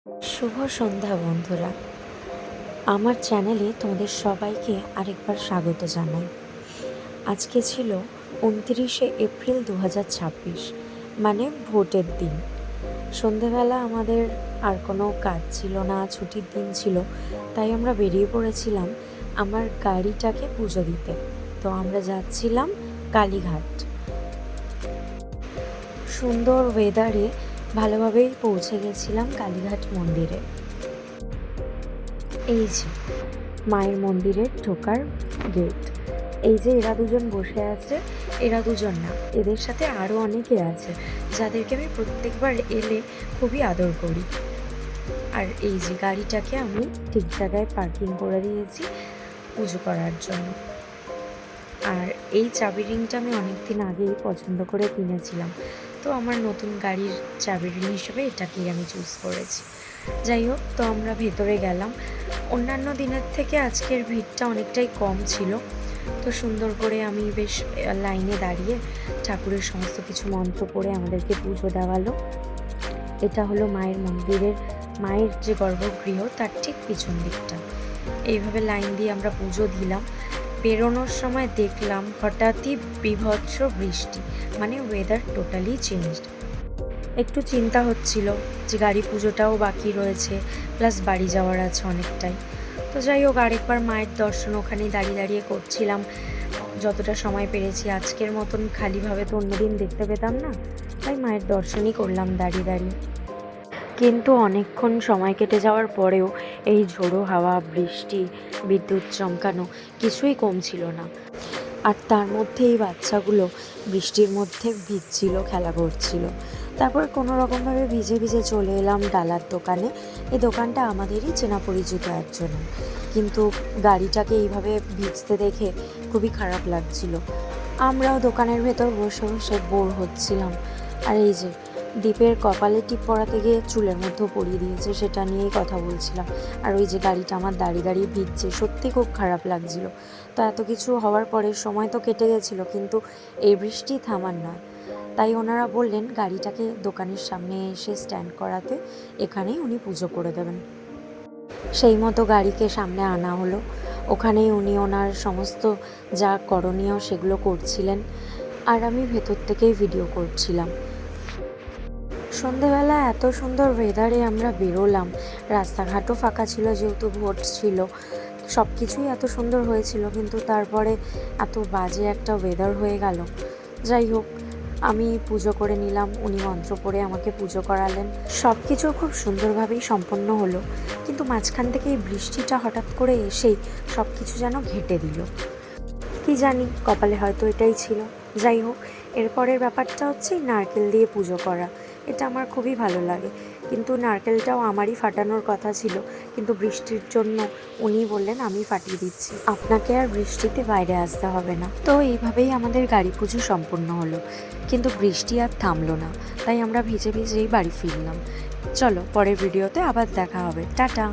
শুভ সন্ধ্যা বন্ধুরা, আমার চ্যানেলে তোমাদের সবাইকে আরেকবার স্বাগত জানাই। আজকে ছিল 29শে এপ্রিল 2026, মানে ভোটের দিন। সন্ধেবেলা আমাদের আর কোনো কাজ ছিল না, ছুটির দিন ছিল, তাই আমরা বেরিয়ে পড়েছিলাম আমার গাড়িটাকে পুজো দিতে। তো আমরা যাচ্ছিলাম কালীঘাট। সুন্দর ওয়েদারে ভালোভাবেই পৌঁছে গেছিলাম কালীঘাট মন্দিরে। এই যে মায়ের মন্দিরের ঢোকার গেট। এই যে এরা দুজন বসে আছে, এরা দুজন না, এদের সাথে আরও অনেকে আছে যাদেরকে আমি প্রত্যেকবার এলে খুবই আদর করি। আর এই যে গাড়িটাকে আমি ঠিক জায়গায় পার্কিং করে দিয়েছি পুজো করার জন্য। আর এই চাবি রিংটা আমি অনেকদিন আগেই পছন্দ করে কিনেছিলাম, তো আমার নতুন গাড়ির চাবি রিং হিসেবে এটাকেই আমি চুজ করেছি। যাই হোক, তো আমরা ভেতরে গেলাম। অন্যান্য দিনের থেকে আজকের ভিড়টা অনেকটাই কম ছিল। তো সুন্দর করে আমি বেশ লাইনে দাঁড়িয়ে ঠাকুরের সমস্ত কিছু মন্ত্র পড়ে আমাদেরকে পুজো দেওয়ালো। এটা হলো মায়ের মন্দিরের, মায়ের যে গর্ভগৃহ তার ঠিক পিছন দিকটা। এইভাবে লাইন দিয়ে আমরা পুজো দিলাম। বেরোনোর সময় দেখলাম হঠাৎই বীভৎস বৃষ্টি, মানে ওয়েদার টোটালি চেঞ্জড। একটু চিন্তা হচ্ছিল যে গাড়ি পুজোটাও বাকি রয়েছে, প্লাস বাড়ি যাওয়ার আছে অনেকটাই। তো যাই হোক, আরেকবার মায়ের দর্শন ওখানেই দাঁড়িয়ে দাঁড়িয়ে করছিলাম যতটা সময় পেরেছি। আজকের মতন খালিভাবে তো অন্যদিন দেখতে পেতাম না, তাই মায়ের দর্শনই করলাম দাঁড়িয়ে দাঁড়িয়ে। কিন্তু অনেকক্ষণ সময় কেটে যাওয়ার পরেও এই ঝোড়ো হাওয়া, বৃষ্টি, বিদ্যুৎ চমকানো কিছুই কমছিল না। আর তার মধ্যে এই বাচ্চাগুলো বৃষ্টির মধ্যে ভিজছিল, খেলা করছিল। তারপর কোনো রকমভাবে ভিজে ভিজে চলে এলাম ডালার দোকানে। এই দোকানটা আমাদেরই চেনা পরিচিত একজনের, কিন্তু গাড়িটাকে এইভাবে ভিজতে দেখে খুবই খারাপ লাগছিল। আমরাও দোকানের ভেতর বসে বসে বোর হচ্ছিলাম। আর এই যে দীপের কপালে টিপ পরাতে গিয়ে চুলের মধ্যেও পরিয়ে দিয়েছে, সেটা নিয়েই কথা বলছিলাম। আর ওই যে গাড়িটা আমার দাঁড়িয়ে দাঁড়িয়ে ভিজছে, সত্যি খুব খারাপ লাগছিল। তো এত কিছু হওয়ার পরে সময় তো কেটে গেছিলো, কিন্তু এই বৃষ্টি থামার নয়। তাই ওনারা বললেন গাড়িটাকে দোকানের সামনে এসে স্ট্যান্ড করাতে, এখানেই উনি পুজো করে দেবেন। সেই মতো গাড়িকে সামনে আনা হলো। ওখানেই উনি ওনার সমস্ত যা করণীয় সেগুলো করছিলেন, আর আমি ভেতর থেকেই ভিডিও করছিলাম। সন্ধেবেলা এত সুন্দর ওয়েদারে আমরা বেরোলাম, রাস্তাঘাটও ফাঁকা ছিল যেহেতু ভোট ছিল, সব কিছুই এত সুন্দর হয়েছিল, কিন্তু তারপরে এত বাজে একটা ওয়েদার হয়ে গেল। যাই হোক, আমি পুজো করে নিলাম, উনি মন্ত্র পড়ে আমাকে পুজো করালেন। সব কিছু খুব সুন্দরভাবেই সম্পন্ন হলো, কিন্তু মাঝখান থেকে এই বৃষ্টিটা হঠাৎ করে এসেই সব কিছু যেন ঘেঁটে দিল। কি জানি, কপালে হয়তো এটাই ছিল। যাই হোক, এরপরের ব্যাপারটা হচ্ছে নারকেল দিয়ে পুজো করা। এটা আমার খুবই ভালো লাগে, কিন্তু নারকেলটাও আমারই ফাটানোর কথা ছিল, কিন্তু বৃষ্টির জন্য উনি বললেন আমি ফাটিয়ে দিচ্ছি, আপনাকে আর বৃষ্টিতে বাইরে আসতে হবে না। তো এইভাবেই আমাদের গাড়ি পুজো সম্পূর্ণ হলো, কিন্তু বৃষ্টি আর থামলো না, তাই আমরা ভিজে ভিজেই বাড়ি ফিরলাম। চলো, পরের ভিডিওতে আবার দেখা হবে। টাটা।